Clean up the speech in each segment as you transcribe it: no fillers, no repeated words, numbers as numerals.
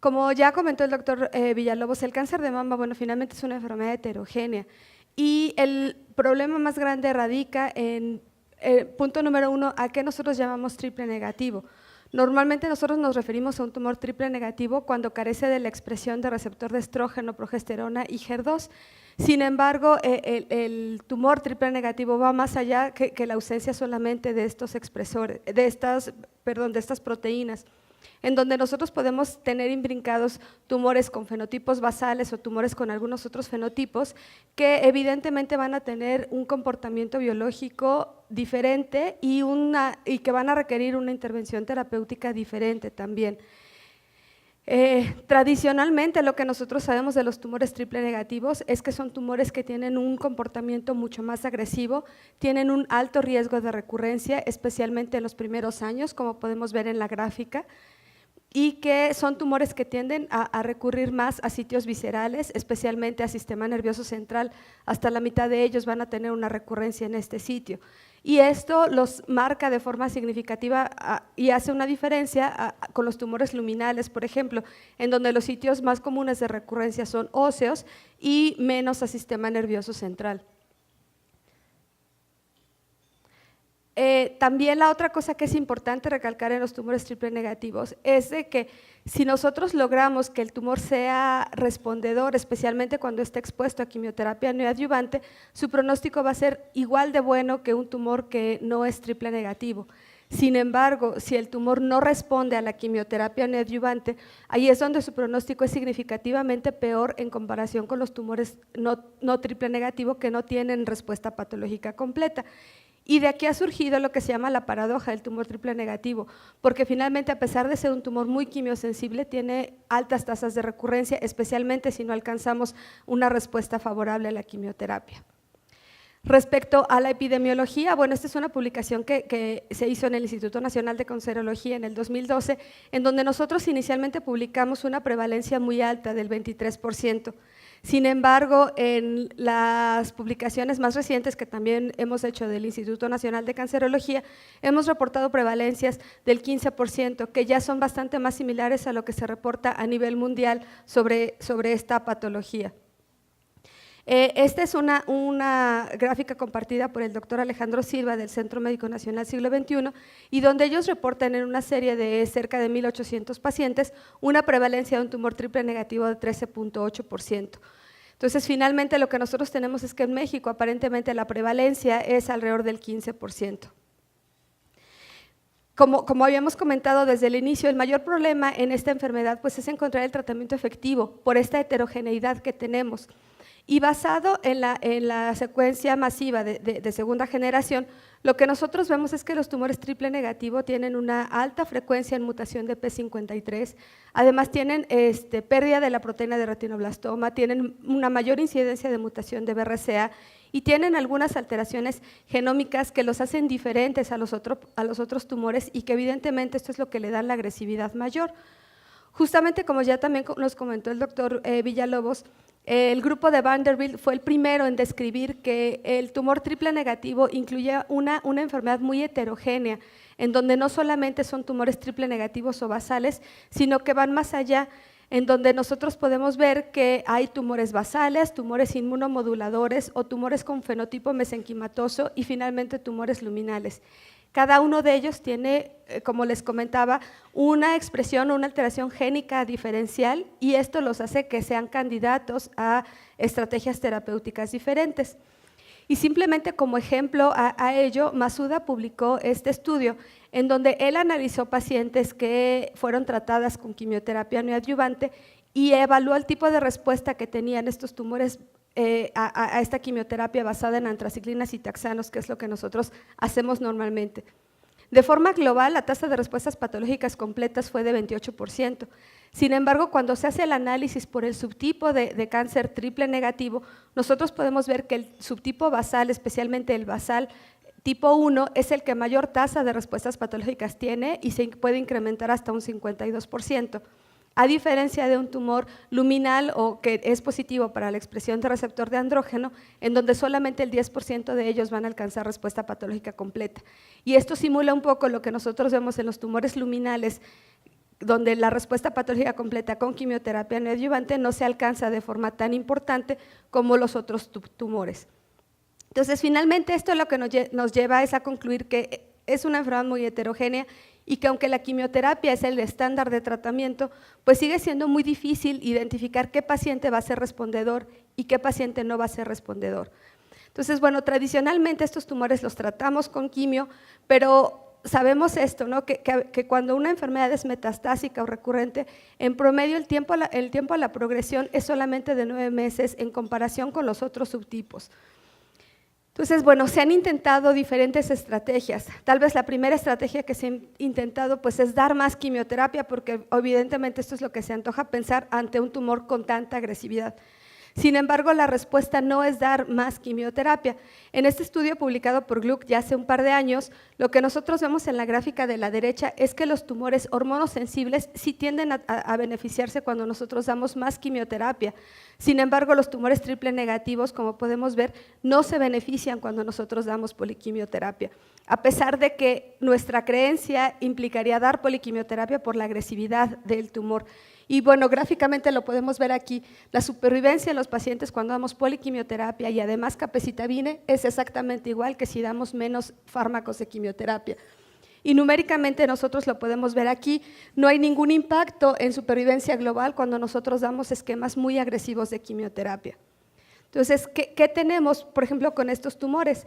Como ya comentó el doctor Villalobos, el cáncer de mama, bueno, finalmente es una enfermedad heterogénea y el problema más grande radica en, punto número 1, a qué nosotros llamamos triple negativo. Normalmente nosotros nos referimos a un tumor triple negativo cuando carece de la expresión de receptor de estrógeno, progesterona y HER2. Sin embargo, el tumor triple negativo va más allá que la ausencia solamente de estos expresores, de estas proteínas, en donde nosotros podemos tener imbrincados tumores con fenotipos basales o tumores con algunos otros fenotipos que evidentemente van a tener un comportamiento biológico diferente y que van a requerir una intervención terapéutica diferente también. Tradicionalmente lo que nosotros sabemos de los tumores triple negativos es que son tumores que tienen un comportamiento mucho más agresivo, tienen un alto riesgo de recurrencia, especialmente en los primeros años, como podemos ver en la gráfica, y que son tumores que tienden a recurrir más a sitios viscerales, especialmente al sistema nervioso central. Hasta la mitad de ellos van a tener una recurrencia en este sitio. Y esto los marca de forma significativa y hace una diferencia con los tumores luminales, por ejemplo, en donde los sitios más comunes de recurrencia son óseos y menos al sistema nervioso central. También la otra cosa que es importante recalcar en los tumores triple negativos es de que si nosotros logramos que el tumor sea respondedor, especialmente cuando está expuesto a quimioterapia neoadyuvante, su pronóstico va a ser igual de bueno que un tumor que no es triple negativo. Sin embargo, si el tumor no responde a la quimioterapia neoadyuvante, ahí es donde su pronóstico es significativamente peor en comparación con los tumores no triple negativo que no tienen respuesta patológica completa. Y de aquí ha surgido lo que se llama la paradoja del tumor triple negativo, porque finalmente, a pesar de ser un tumor muy quimiosensible, tiene altas tasas de recurrencia, especialmente si no alcanzamos una respuesta favorable a la quimioterapia. Respecto a la epidemiología, bueno, esta es una publicación que se hizo en el Instituto Nacional de Cancerología en el 2012, en donde nosotros inicialmente publicamos una prevalencia muy alta del 23%. Sin embargo, en las publicaciones más recientes que también hemos hecho del Instituto Nacional de Cancerología, hemos reportado prevalencias del 15%, que ya son bastante más similares a lo que se reporta a nivel mundial sobre esta patología. Esta es una gráfica compartida por el doctor Alejandro Silva del Centro Médico Nacional Siglo XXI y donde ellos reportan en una serie de cerca de 1,800 pacientes una prevalencia de un tumor triple negativo de 13.8%. Entonces, finalmente lo que nosotros tenemos es que en México aparentemente la prevalencia es alrededor del 15%. Como habíamos comentado desde el inicio, el mayor problema en esta enfermedad pues, es encontrar el tratamiento efectivo por esta heterogeneidad que tenemos. Y basado en la secuencia masiva de segunda generación, lo que nosotros vemos es que los tumores triple negativo tienen una alta frecuencia en mutación de P53, además tienen pérdida de la proteína de retinoblastoma, tienen una mayor incidencia de mutación de BRCA y tienen algunas alteraciones genómicas que los hacen diferentes a los otros tumores y que evidentemente esto es lo que le da la agresividad mayor. Justamente como ya también nos comentó el doctor Villalobos, el grupo de Vanderbilt fue el primero en describir que el tumor triple negativo incluye una enfermedad muy heterogénea, en donde no solamente son tumores triple negativos o basales, sino que van más allá, en donde nosotros podemos ver que hay tumores basales, tumores inmunomoduladores o tumores con fenotipo mesenquimatoso y finalmente tumores luminales. Cada uno de ellos tiene, como les comentaba, una expresión o una alteración génica diferencial y esto los hace que sean candidatos a estrategias terapéuticas diferentes. Y simplemente como ejemplo a ello, Masuda publicó este estudio en donde él analizó pacientes que fueron tratadas con quimioterapia neoadyuvante y evaluó el tipo de respuesta que tenían estos tumores a esta quimioterapia basada en antraciclinas y taxanos, que es lo que nosotros hacemos normalmente. De forma global, la tasa de respuestas patológicas completas fue de 28%. Sin embargo, cuando se hace el análisis por el subtipo de cáncer triple negativo, nosotros podemos ver que el subtipo basal, especialmente el basal tipo 1, es el que mayor tasa de respuestas patológicas tiene y se puede incrementar hasta un 52%. A diferencia de un tumor luminal o que es positivo para la expresión de receptor de andrógeno, en donde solamente el 10% de ellos van a alcanzar respuesta patológica completa. Y esto simula un poco lo que nosotros vemos en los tumores luminales donde la respuesta patológica completa con quimioterapia neoadyuvante no se alcanza de forma tan importante como los otros tumores. Entonces, finalmente, esto lo que nos lleva es a concluir que es una enfermedad muy heterogénea y que aunque la quimioterapia es el estándar de tratamiento, pues sigue siendo muy difícil identificar qué paciente va a ser respondedor y qué paciente no va a ser respondedor. Entonces, bueno, tradicionalmente estos tumores los tratamos con quimio, pero sabemos esto, ¿no? que cuando una enfermedad es metastásica o recurrente, en promedio el tiempo a la progresión es solamente de 9 meses en comparación con los otros subtipos. Entonces, bueno, se han intentado diferentes estrategias. Tal vez la primera estrategia que se ha intentado pues, es dar más quimioterapia, porque evidentemente esto es lo que se antoja pensar ante un tumor con tanta agresividad. Sin embargo, la respuesta no es dar más quimioterapia. En este estudio publicado por Gluck ya hace un par de años, lo que nosotros vemos en la gráfica de la derecha es que los tumores hormonosensibles sí tienden a beneficiarse cuando nosotros damos más quimioterapia. Sin embargo, los tumores triple negativos, como podemos ver, no se benefician cuando nosotros damos poliquimioterapia, a pesar de que nuestra creencia implicaría dar poliquimioterapia por la agresividad del tumor. Y bueno, gráficamente lo podemos ver aquí, la supervivencia en los pacientes cuando damos poliquimioterapia y además capecitabine es exactamente igual que si damos menos fármacos de quimioterapia. Y numéricamente nosotros lo podemos ver aquí, no hay ningún impacto en supervivencia global cuando nosotros damos esquemas muy agresivos de quimioterapia. Entonces, ¿qué tenemos, por ejemplo, con estos tumores?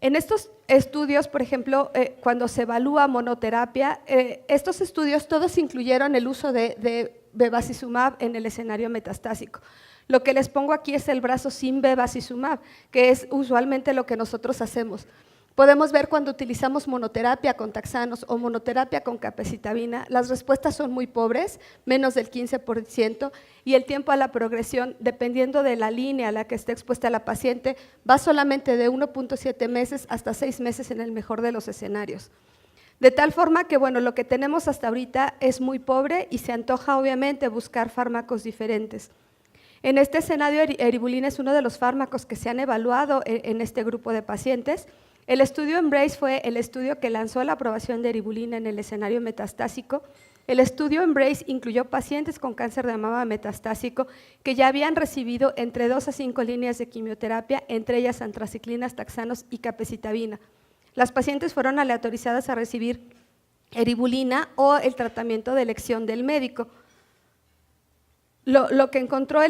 En estos estudios, por ejemplo, cuando se evalúa monoterapia, estos estudios todos incluyeron el uso de bevacizumab en el escenario metastásico. Lo que les pongo aquí es el brazo sin bevacizumab, que es usualmente lo que nosotros hacemos. Podemos ver cuando utilizamos monoterapia con taxanos o monoterapia con capecitabina, las respuestas son muy pobres, menos del 15%, y el tiempo a la progresión, dependiendo de la línea a la que esté expuesta la paciente, va solamente de 1.7 meses hasta 6 meses en el mejor de los escenarios. De tal forma que, bueno, lo que tenemos hasta ahorita es muy pobre y se antoja obviamente buscar fármacos diferentes. En este escenario, eribulina es uno de los fármacos que se han evaluado en este grupo de pacientes. El estudio EMBRACE fue el estudio que lanzó la aprobación de eribulina en el escenario metastásico. El estudio EMBRACE incluyó pacientes con cáncer de mama metastásico que ya habían recibido entre 2 a 5 líneas de quimioterapia, entre ellas antraciclinas, taxanos y capecitabina. Las pacientes fueron aleatorizadas a recibir eribulina o el tratamiento de elección del médico. Lo que encontró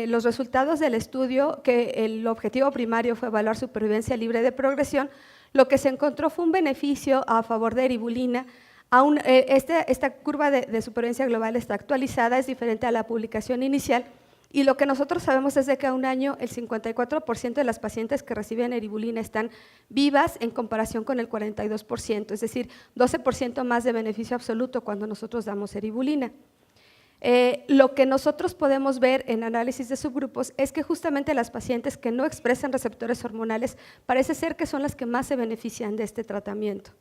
los resultados del estudio, que el objetivo primario fue evaluar supervivencia libre de progresión, lo que se encontró fue un beneficio a favor de eribulina. Esta curva de supervivencia global está actualizada, es diferente a la publicación inicial, y lo que nosotros sabemos es de que a un año el 54% de las pacientes que reciben eribulina están vivas en comparación con el 42%, es decir, 12% más de beneficio absoluto cuando nosotros damos eribulina. Lo que nosotros podemos ver en análisis de subgrupos es que justamente las pacientes que no expresan receptores hormonales parece ser que son las que más se benefician de este tratamiento.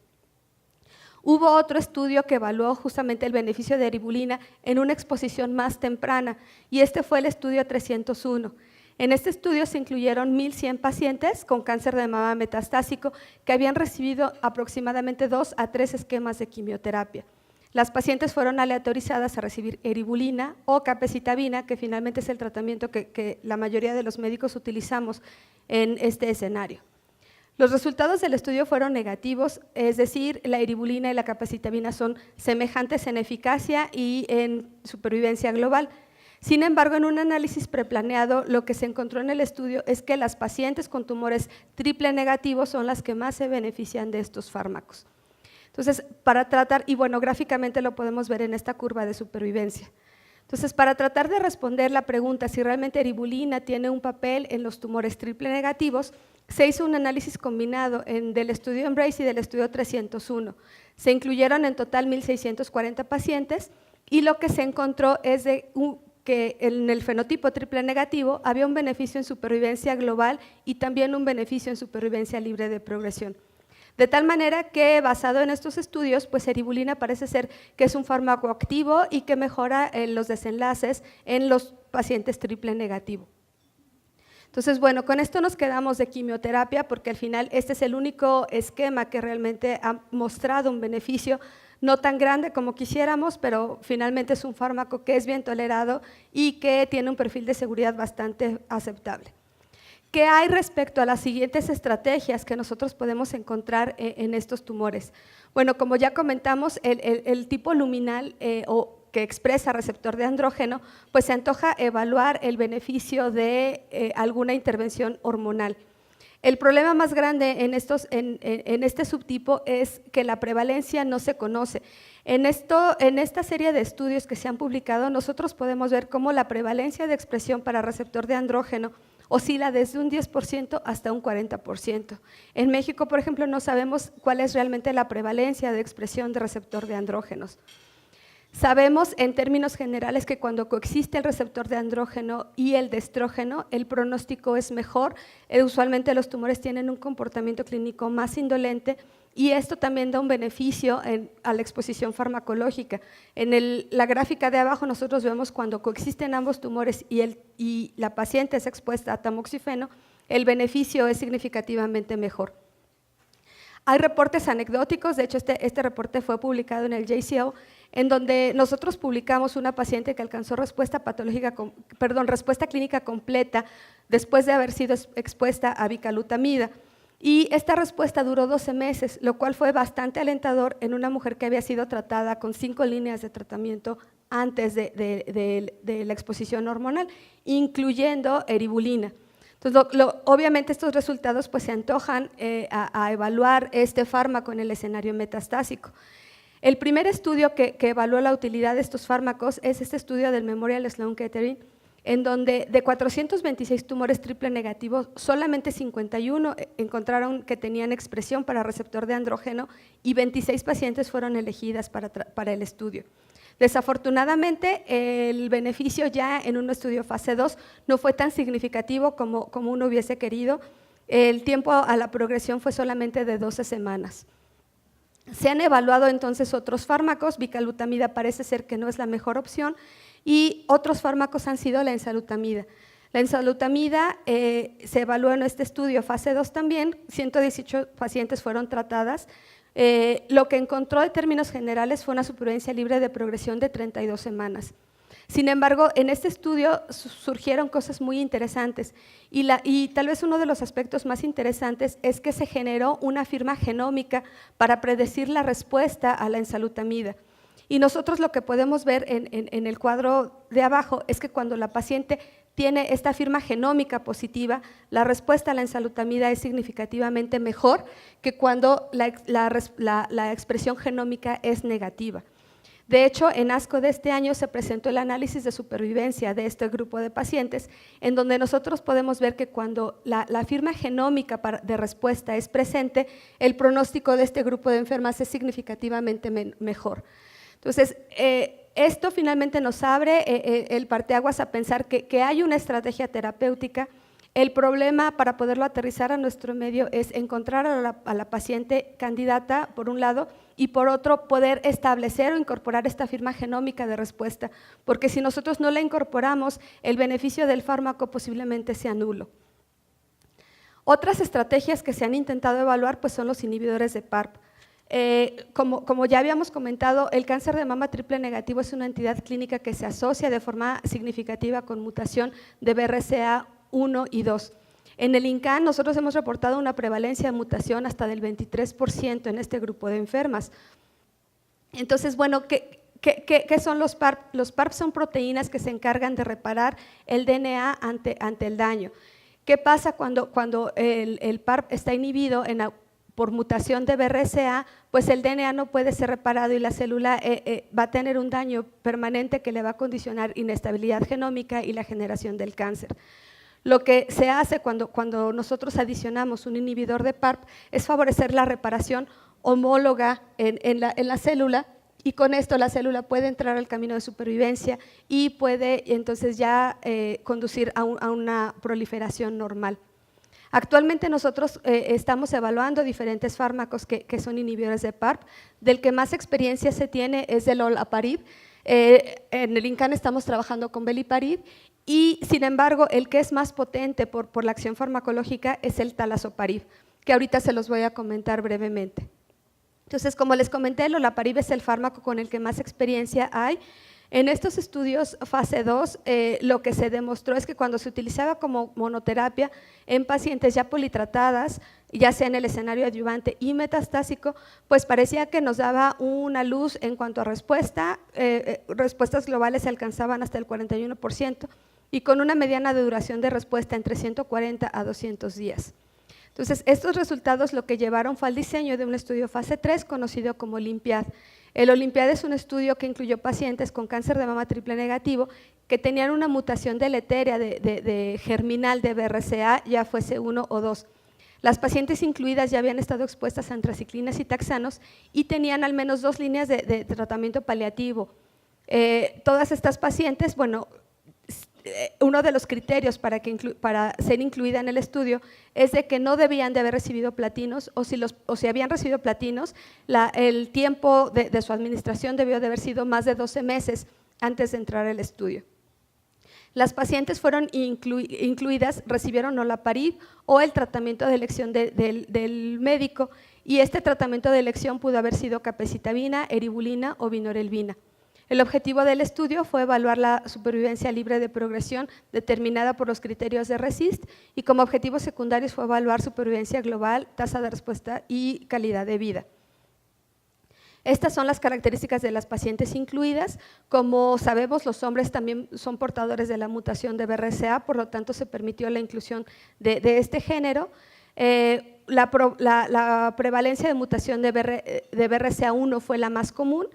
Hubo otro estudio que evaluó justamente el beneficio de eribulina en una exposición más temprana y este fue el estudio 301. En este estudio se incluyeron 1.100 pacientes con cáncer de mama metastásico que habían recibido aproximadamente 2 a 3 esquemas de quimioterapia. Las pacientes fueron aleatorizadas a recibir eribulina o capecitabina, que finalmente es el tratamiento que la mayoría de los médicos utilizamos en este escenario. Los resultados del estudio fueron negativos, es decir, la eribulina y la capecitabina son semejantes en eficacia y en supervivencia global. Sin embargo, en un análisis preplaneado, lo que se encontró en el estudio es que las pacientes con tumores triple negativos son las que más se benefician de estos fármacos. Entonces, para tratar, y bueno, gráficamente lo podemos ver en esta curva de supervivencia. Entonces, para tratar de responder la pregunta si realmente eribulina tiene un papel en los tumores triple negativos, se hizo un análisis combinado del estudio EMBRACE y del estudio 301. Se incluyeron en total 1.640 pacientes y lo que se encontró es que en el fenotipo triple negativo había un beneficio en supervivencia global y también un beneficio en supervivencia libre de progresión. De tal manera que, basado en estos estudios, pues eribulina parece ser que es un fármaco activo y que mejora los desenlaces en los pacientes triple negativo. Entonces, bueno, con esto nos quedamos de quimioterapia porque al final este es el único esquema que realmente ha mostrado un beneficio no tan grande como quisiéramos, pero finalmente es un fármaco que es bien tolerado y que tiene un perfil de seguridad bastante aceptable. ¿Qué hay respecto a las siguientes estrategias que nosotros podemos encontrar en estos tumores? Bueno, como ya comentamos, el tipo luminal o que expresa receptor de andrógeno, pues se antoja evaluar el beneficio de alguna intervención hormonal. El problema más grande en este subtipo es que la prevalencia no se conoce. En esta serie de estudios que se han publicado, nosotros podemos ver cómo la prevalencia de expresión para receptor de andrógeno oscila desde un 10% hasta un 40%. En México, por ejemplo, no sabemos cuál es realmente la prevalencia de expresión de receptor de andrógenos. Sabemos en términos generales que cuando coexiste el receptor de andrógeno y el de estrógeno, el pronóstico es mejor. Usualmente los tumores tienen un comportamiento clínico más indolente y esto también da un beneficio a la exposición farmacológica. En la gráfica de abajo nosotros vemos cuando coexisten ambos tumores y la paciente es expuesta a tamoxifeno, el beneficio es significativamente mejor. Hay reportes anecdóticos, de hecho este reporte fue publicado en el JCO, en donde nosotros publicamos una paciente que alcanzó respuesta clínica completa después de haber sido expuesta a bicalutamida. Y esta respuesta duró 12 meses, lo cual fue bastante alentador en una mujer que había sido tratada con 5 líneas de tratamiento antes de la exposición hormonal, incluyendo eribulina. Entonces, obviamente estos resultados pues, se antojan a evaluar este fármaco en el escenario metastásico. El primer estudio que evaluó la utilidad de estos fármacos es este estudio del Memorial Sloan Kettering, en donde de 426 tumores triple negativos, solamente 51 encontraron que tenían expresión para receptor de andrógeno y 26 pacientes fueron elegidas para el estudio. Desafortunadamente, el beneficio ya en un estudio fase 2 no fue tan significativo como uno hubiese querido. El tiempo a la progresión fue solamente de 12 semanas. Se han evaluado entonces otros fármacos, bicalutamida parece ser que no es la mejor opción, y otros fármacos han sido la enzalutamida. La enzalutamida se evaluó en este estudio fase 2 también, 118 pacientes fueron tratadas. Lo que encontró en términos generales fue una supervivencia libre de progresión de 32 semanas. Sin embargo, en este estudio surgieron cosas muy interesantes y tal vez uno de los aspectos más interesantes es que se generó una firma genómica para predecir la respuesta a la enzalutamida. Y nosotros lo que podemos ver en el cuadro de abajo es que cuando la paciente tiene esta firma genómica positiva, la respuesta a la enzalutamida es significativamente mejor que cuando la expresión genómica es negativa. De hecho, en ASCO de este año se presentó el análisis de supervivencia de este grupo de pacientes, en donde nosotros podemos ver que cuando la firma genómica de respuesta es presente, el pronóstico de este grupo de enfermas es significativamente mejor. Entonces, esto finalmente nos abre el parteaguas a pensar que hay una estrategia terapéutica. El problema para poderlo aterrizar a nuestro medio es encontrar a la paciente candidata, por un lado, y por otro, poder establecer o incorporar esta firma genómica de respuesta, porque si nosotros no la incorporamos, el beneficio del fármaco posiblemente sea nulo. Otras estrategias que se han intentado evaluar pues, son los inhibidores de PARP. Como ya habíamos comentado, el cáncer de mama triple negativo es una entidad clínica que se asocia de forma significativa con mutación de BRCA1 y 2. En el INCAN nosotros hemos reportado una prevalencia de mutación hasta del 23% en este grupo de enfermas. Entonces, bueno, ¿qué son los PARP? Los PARP son proteínas que se encargan de reparar el DNA ante el daño. ¿Qué pasa cuando el PARP está inhibido por mutación de BRCA? Pues el DNA no puede ser reparado y la célula va a tener un daño permanente que le va a condicionar inestabilidad genómica y la generación del cáncer. Lo que se hace cuando nosotros adicionamos un inhibidor de PARP es favorecer la reparación homóloga en la célula, y con esto la célula puede entrar al camino de supervivencia y puede entonces ya conducir a una proliferación normal. Actualmente nosotros estamos evaluando diferentes fármacos que son inhibidores de PARP. Del que más experiencia se tiene es del olaparib. En el INCAN estamos trabajando con beliparib y sin embargo el que es más potente por la acción farmacológica es el talazoparib, que ahorita se los voy a comentar brevemente. Entonces, como les comenté, el olaparib es el fármaco con el que más experiencia hay. En estos estudios fase 2, lo que se demostró es que cuando se utilizaba como monoterapia en pacientes ya politratadas, ya sea en el escenario adyuvante y metastásico, pues parecía que nos daba una luz en cuanto a respuesta, respuestas globales se alcanzaban hasta el 41% y con una mediana de duración de respuesta entre 140 a 200 días. Entonces, estos resultados lo que llevaron fue al diseño de un estudio fase 3 conocido como OLIMPIAD. El OLIMPIAD es un estudio que incluyó pacientes con cáncer de mama triple negativo que tenían una mutación deletérea de germinal de BRCA, ya fuese 1 o 2. Las pacientes incluidas ya habían estado expuestas a antraciclinas y taxanos y tenían al menos 2 líneas de tratamiento paliativo. Todas estas pacientes, bueno, uno de los criterios para ser incluida en el estudio es de que no debían de haber recibido platinos o si habían recibido platinos, el tiempo de su administración debió de haber sido más de 12 meses antes de entrar al estudio. Las pacientes fueron incluidas, recibieron olaparib o el tratamiento de elección del médico y este tratamiento de elección pudo haber sido capecitabina, eribulina o vinorelbina. El objetivo del estudio fue evaluar la supervivencia libre de progresión determinada por los criterios de RECIST y como objetivos secundarios fue evaluar supervivencia global, tasa de respuesta y calidad de vida. Estas son las características de las pacientes incluidas. Como sabemos, los hombres también son portadores de la mutación de BRCA, por lo tanto se permitió la inclusión de este género. La prevalencia de mutación de BRCA1 fue la más común.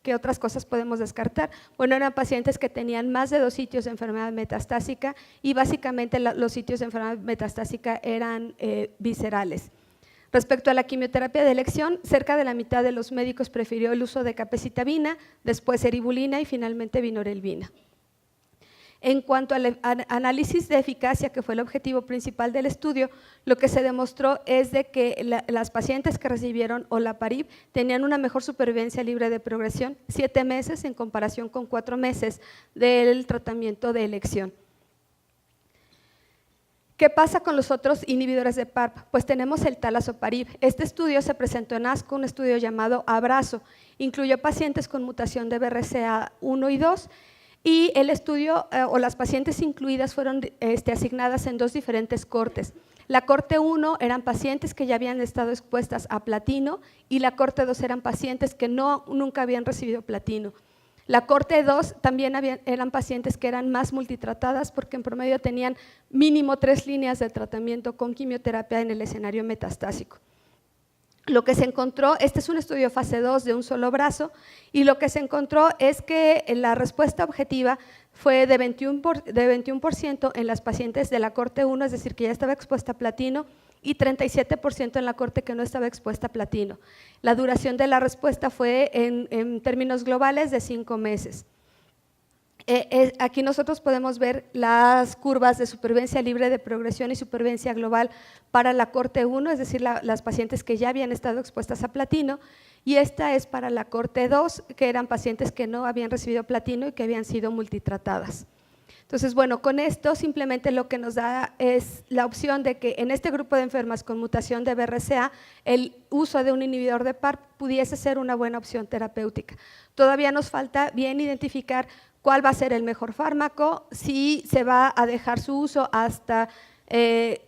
¿Qué otras cosas podemos descartar? Bueno, eran pacientes que tenían más de 2 sitios de enfermedad metastásica y básicamente los sitios de enfermedad metastásica eran viscerales. Respecto a la quimioterapia de elección, cerca de la mitad de los médicos prefirió el uso de capecitabina, después eribulina y finalmente vinorelbina. En cuanto al análisis de eficacia, que fue el objetivo principal del estudio, lo que se demostró es de que las pacientes que recibieron olaparib tenían una mejor supervivencia libre de progresión, 7 meses en comparación con 4 meses del tratamiento de elección. ¿Qué pasa con los otros inhibidores de PARP? Pues tenemos el talazoparib. Este estudio se presentó en ASCO, un estudio llamado ABRAZO. Incluyó pacientes con mutación de BRCA1 y 2 y el estudio o las pacientes incluidas fueron asignadas en 2 diferentes cortes. La corte 1 eran pacientes que ya habían estado expuestas a platino y la corte 2 eran pacientes que nunca habían recibido platino. La corte 2 también eran pacientes que eran más multitratadas porque en promedio tenían mínimo 3 líneas de tratamiento con quimioterapia en el escenario metastásico. Lo que se encontró, este es un estudio fase 2 de un solo brazo, y lo que se encontró es que la respuesta objetiva fue de 21% en las pacientes de la corte 1, es decir, que ya estaba expuesta a platino, y 37% en la corte que no estaba expuesta a platino. La duración de la respuesta fue en términos globales de 5 meses. Aquí nosotros podemos ver las curvas de supervivencia libre de progresión y supervivencia global para la corte 1, es decir, las pacientes que ya habían estado expuestas a platino, y esta es para la corte 2, que eran pacientes que no habían recibido platino y que habían sido multitratadas. Entonces, bueno, con esto simplemente lo que nos da es la opción de que en este grupo de enfermas con mutación de BRCA, el uso de un inhibidor de PARP pudiese ser una buena opción terapéutica. Todavía nos falta bien identificar cuál va a ser el mejor fármaco, si se va a dejar su uso hasta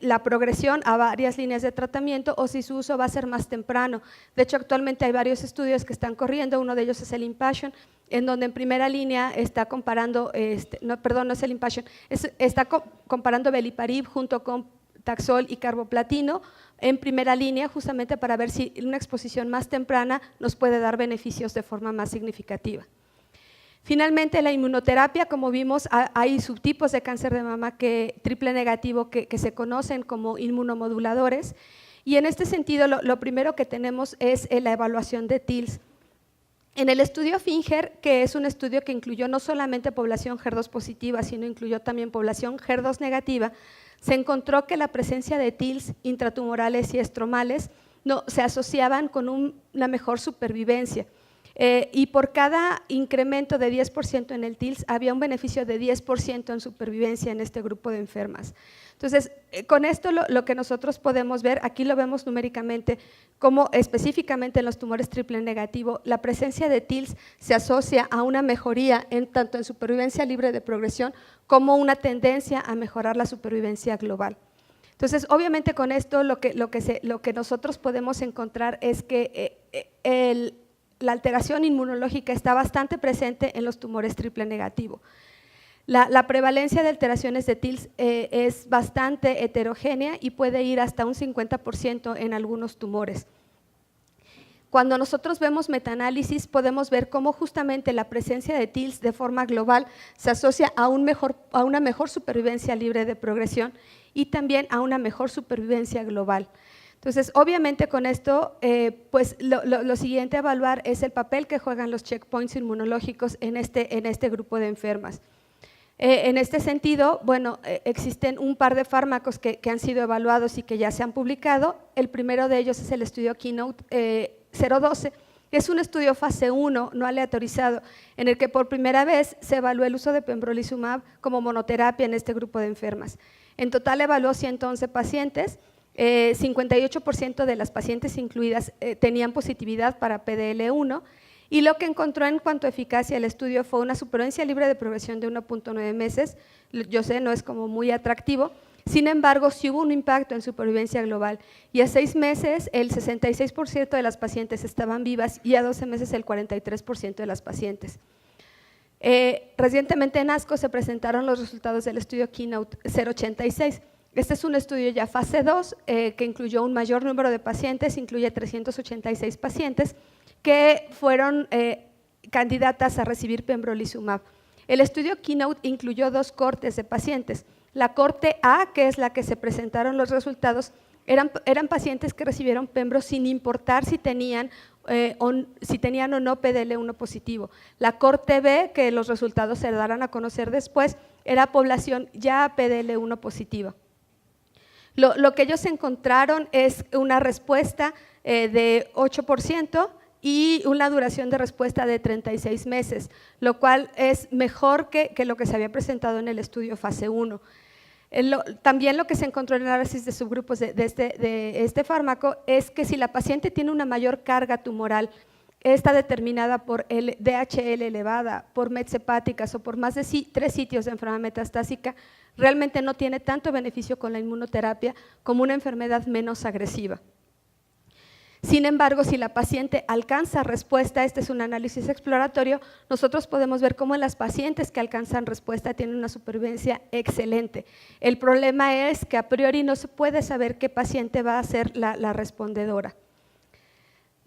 la progresión a varias líneas de tratamiento o si su uso va a ser más temprano. De hecho, actualmente hay varios estudios que están corriendo, uno de ellos es el IMPASSION, en donde en primera línea está comparando, no es el IMPASSION, está comparando beliparib junto con Taxol y carboplatino en primera línea, justamente para ver si una exposición más temprana nos puede dar beneficios de forma más significativa. Finalmente, la inmunoterapia, como vimos, hay subtipos de cáncer de mama triple negativo que se conocen como inmunomoduladores, y en este sentido lo primero que tenemos es la evaluación de TILs. En el estudio FINGER, que es un estudio que incluyó no solamente población HER2 positiva, sino incluyó también población HER2 negativa, se encontró que la presencia de TILs intratumorales y estromales se asociaban con una mejor supervivencia. y por cada incremento de 10% en el TILS había un beneficio de 10% en supervivencia en este grupo de enfermas. Entonces, con esto lo que nosotros podemos ver, aquí lo vemos numéricamente, como específicamente en los tumores triple negativo, la presencia de TILS se asocia a una mejoría tanto en supervivencia libre de progresión como una tendencia a mejorar la supervivencia global. Entonces, obviamente con esto lo que nosotros podemos encontrar es que la alteración inmunológica está bastante presente en los tumores triple negativo. La prevalencia de alteraciones de TILS es bastante heterogénea y puede ir hasta un 50% en algunos tumores. Cuando nosotros vemos metaanálisis, podemos ver cómo justamente la presencia de TILS de forma global se asocia a una mejor supervivencia libre de progresión y también a una mejor supervivencia global. Entonces, obviamente con esto, pues lo siguiente a evaluar es el papel que juegan los checkpoints inmunológicos en este grupo de enfermas. En este sentido, bueno, existen un par de fármacos que han sido evaluados y que ya se han publicado. El primero de ellos es el estudio Keynote 012, que es un estudio fase 1 no aleatorizado, en el que por primera vez se evaluó el uso de pembrolizumab como monoterapia en este grupo de enfermas. En total evaluó 111 pacientes, 58% de las pacientes incluidas tenían positividad para PDL1, y lo que encontró en cuanto a eficacia el estudio fue una supervivencia libre de progresión de 1.9 meses, yo sé, no es como muy atractivo, sin embargo, sí hubo un impacto en supervivencia global y a 6 meses el 66% de las pacientes estaban vivas y a 12 meses el 43% de las pacientes. Recientemente en ASCO se presentaron los resultados del estudio Keynote 086. Este es un estudio ya fase 2 que incluyó un mayor número de pacientes, incluye 386 pacientes que fueron candidatas a recibir pembrolizumab. El estudio Keynote incluyó 2 cohortes de pacientes. La cohorte A, que es la que se presentaron los resultados, eran pacientes que recibieron pembro sin importar si tenían o no PDL1 positivo. La cohorte B, que los resultados se darán a conocer después, era población ya PDL1 positiva. Lo que ellos encontraron es una respuesta de 8% y una duración de respuesta de 36 meses, lo cual es mejor que lo que se había presentado en el estudio fase 1. También lo que se encontró en el análisis de subgrupos de este fármaco es que si la paciente tiene una mayor carga tumoral, está determinada por el DHL elevada, por METs hepáticas o por más de 3 sitios de enfermedad metastásica, realmente no tiene tanto beneficio con la inmunoterapia como una enfermedad menos agresiva. Sin embargo, si la paciente alcanza respuesta, este es un análisis exploratorio, nosotros podemos ver cómo en las pacientes que alcanzan respuesta tienen una supervivencia excelente. El problema es que a priori no se puede saber qué paciente va a ser la respondedora.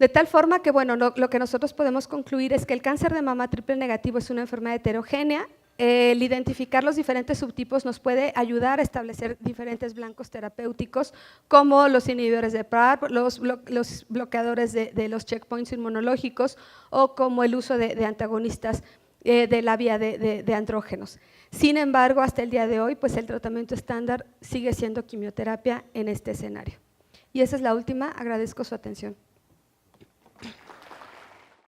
De tal forma que, bueno, lo que nosotros podemos concluir es que el cáncer de mama triple negativo es una enfermedad heterogénea. El identificar los diferentes subtipos nos puede ayudar a establecer diferentes blancos terapéuticos como los inhibidores de PARP, los bloqueadores de los checkpoints inmunológicos o como el uso de antagonistas de la vía de andrógenos. Sin embargo, hasta el día de hoy, pues el tratamiento estándar sigue siendo quimioterapia en este escenario. Y esa es la última, agradezco su atención.